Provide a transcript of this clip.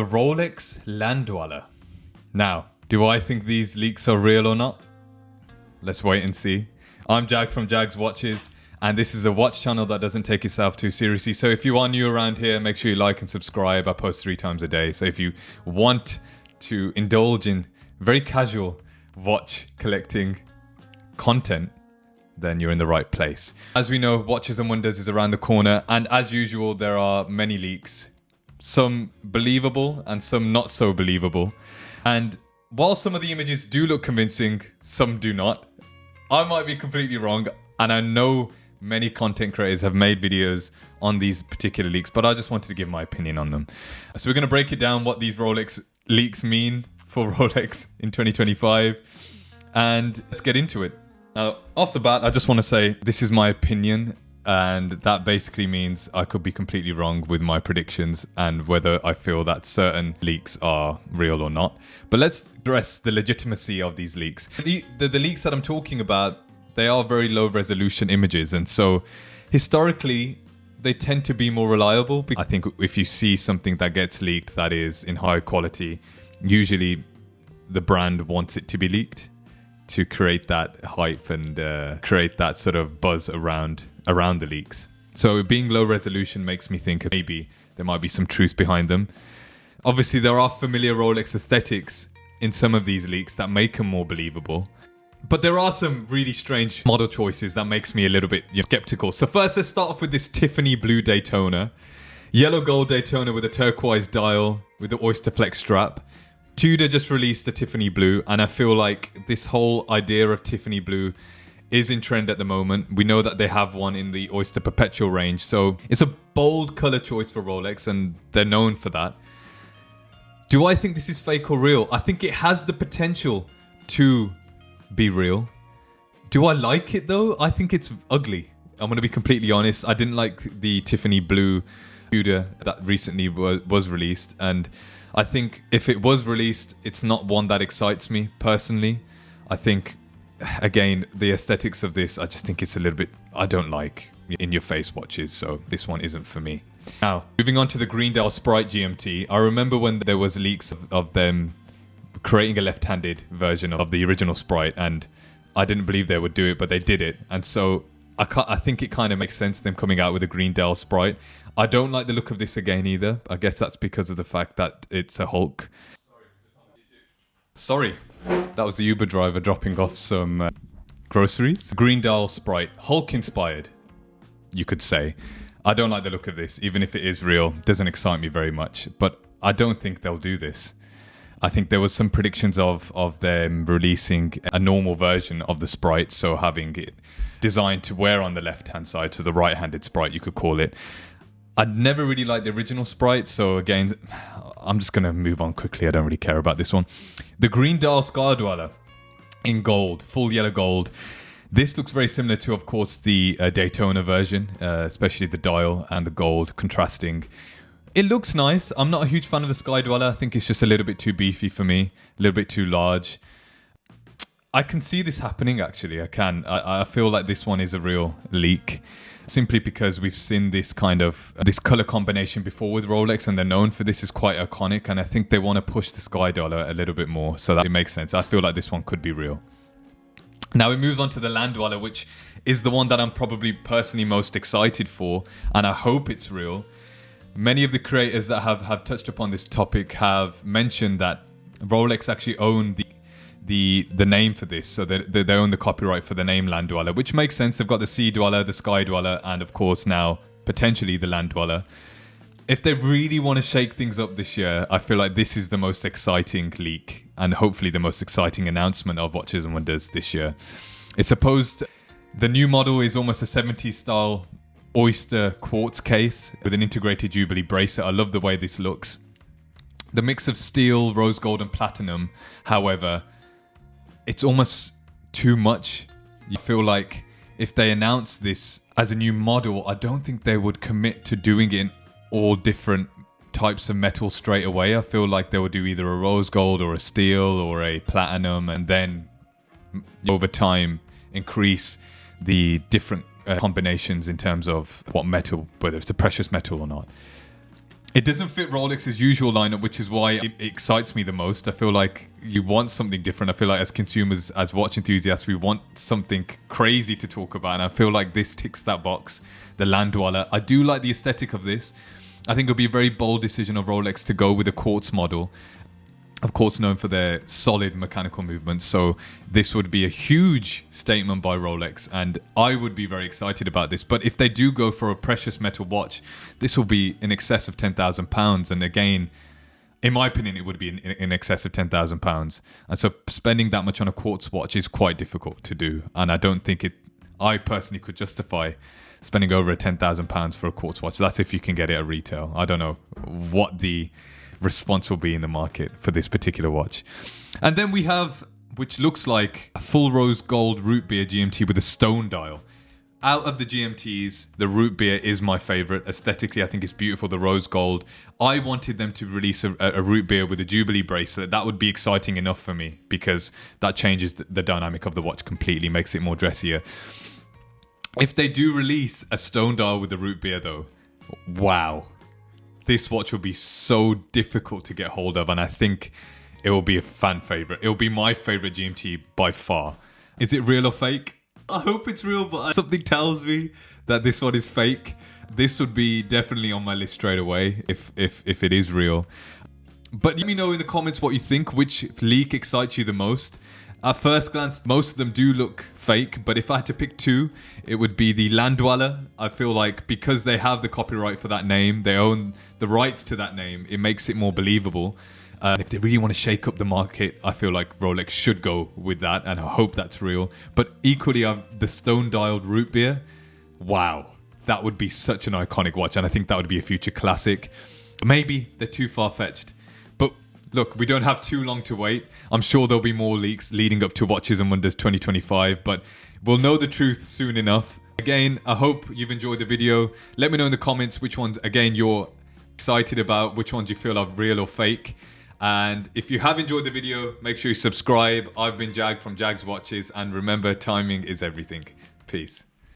The Rolex Land Dweller. Now, do I think these leaks are real or not? Let's wait and see. I'm Jag from Jag's Watches, and this is a watch channel that doesn't take itself too seriously. So if you are new around here, make sure you like and subscribe. I post 3 times a day. So if you want to indulge in very casual watch collecting content, then you're in the right place. As we know, Watches and Wonders is around the corner, and as usual, there are many leaks. Some believable and some not so believable. And while some of the images do look convincing, some do not. I might be completely wrong, and I know many content creators have made videos on these particular leaks, but I just wanted to give my opinion on them. So we're going to break it down what these Rolex leaks mean for Rolex in 2025, and let's get into it. Now, off the bat, I just want to say this is my opinion, and that basically means I could be completely wrong with my predictions and whether I feel that certain leaks are real or not. But let's address the legitimacy of these leaks. The leaks that I'm talking about, they are very low resolution images, and so historically they tend to be more reliable. I think if you see something that gets leaked that is in high quality, usually the brand wants it to be leaked to create that hype and create that sort of buzz around the leaks. So being low resolution makes me think maybe there might be some truth behind them. Obviously, there are familiar Rolex aesthetics in some of these leaks that make them more believable. But there are some really strange model choices that makes me a little bit skeptical. So first, let's start off with this Tiffany blue Daytona. Yellow gold Daytona with a turquoise dial with the oyster flex strap. Tudor just released a Tiffany blue, and I feel like this whole idea of Tiffany blue is in trend at the moment. We know that they have one in the Oyster Perpetual range, so it's a bold color choice for Rolex, and they're known for that. Do I think this is fake or real? I think it has the potential to be real. Do I like it though? I think it's ugly. I'm going to be completely honest. I didn't like the Tiffany blue Tudor that recently was released, and I think if it was released, it's not one that excites me personally. I think, again, the aesthetics of this, I just think it's a little bit, I don't like in-your-face watches, so this one isn't for me. Now, moving on to the Greendale Sprite GMT, I remember when there was leaks of them creating a left-handed version of the original Sprite, and I didn't believe they would do it, but they did it. And so I think it kind of makes sense them coming out with a Greendale Sprite. I don't like the look of this again either. I guess that's because of the fact that it's a Hulk. Sorry, that was the Uber driver dropping off some groceries. Greendale Sprite, Hulk inspired, you could say. I don't like the look of this, even if it is real. Doesn't excite me very much, but I don't think they'll do this. I think there was some predictions of them releasing a normal version of the Sprite, so having it designed to wear on the left-hand side, so the right-handed Sprite, you could call it. I'd never really liked the original Sprite, so again, I'm just going to move on quickly. I don't really care about this one. The Greendale Sky Dweller in gold, full yellow gold. This looks very similar to, of course, the Daytona version, especially the dial and the gold contrasting. It looks nice. I'm not a huge fan of the Sky Dweller. I think it's just a little bit too beefy for me, a little bit too large. I can see this happening, actually. I can. I feel like this one is a real leak, simply because we've seen this kind of this color combination before with Rolex, and they're known for this. Is quite iconic, and I think they want to push the Sky Dweller a little bit more, so that it makes sense. I feel like this one could be real. Now it moves on to the Land Dweller, which is the one that I'm probably personally most excited for, and I hope it's real. Many of the creators that have touched upon this topic have mentioned that Rolex actually own the name for this, so they own the copyright for the name Land Dweller, which makes sense. They've got the Sea Dweller, the Sky Dweller, and of course now potentially the Land Dweller. If they really want to shake things up this year, I feel like this is the most exciting leak and hopefully the most exciting announcement of Watches and Wonders this year. It's supposed the new model is almost a 70s style oyster quartz case with an integrated Jubilee bracelet. I love the way this looks. The mix of steel, rose gold, and platinum, however, it's almost too much. You feel like if they announce this as a new model, I don't think they would commit to doing it in all different types of metal straight away. I feel like they would do either a rose gold or a steel or a platinum, and then over time increase the different combinations in terms of what metal, whether it's a precious metal or not. It doesn't fit Rolex's usual lineup, which is why it excites me the most. I feel like you want something different. I feel like as consumers, as watch enthusiasts, we want something crazy to talk about. And I feel like this ticks that box, the Land Dweller. I do like the aesthetic of this. I think it'll be a very bold decision of Rolex to go with a quartz model. Of course, known for their solid mechanical movements. So this would be a huge statement by Rolex, and I would be very excited about this. But if they do go for a precious metal watch, this will be in excess of £10,000. And again, in my opinion, it would be in excess of £10,000. And so spending that much on a quartz watch is quite difficult to do. And I don't think I personally could justify spending over £10,000 for a quartz watch. That's if you can get it at retail. I don't know what the response will be in the market for this particular watch. And then we have, which looks like a full Rose Gold Rootbeer GMT with a stone dial. Out of the GMTs, the root beer is my favorite. Aesthetically, I think it's beautiful, the rose gold. I wanted them to release a root beer with a Jubilee bracelet. That would be exciting enough for me, because that changes the dynamic of the watch completely, makes it more dressier. If they do release a stone dial with the root beer though, wow. This watch will be so difficult to get hold of, and I think it will be a fan favorite. It will be my favorite GMT by far. Is it real or fake? I hope it's real, but something tells me that this one is fake. This would be definitely on my list straight away if it is real. But let me know in the comments what you think. Which leak excites you the most? At first glance, most of them do look fake, but if I had to pick two, it would be the Land Dweller. I feel like because they have the copyright for that name, they own the rights to that name, it makes it more believable. If they really want to shake up the market, I feel like Rolex should go with that, and I hope that's real. But equally, the stone-dialed root beer, wow, that would be such an iconic watch, and I think that would be a future classic. Maybe they're too far-fetched. But look, we don't have too long to wait. I'm sure there'll be more leaks leading up to Watches and Wonders 2025, but we'll know the truth soon enough. Again, I hope you've enjoyed the video. Let me know in the comments which ones, again, you're excited about, which ones you feel are real or fake. And if you have enjoyed the video, make sure you subscribe. I've been Jag from Jag's Watches, and remember, timing is everything. Peace.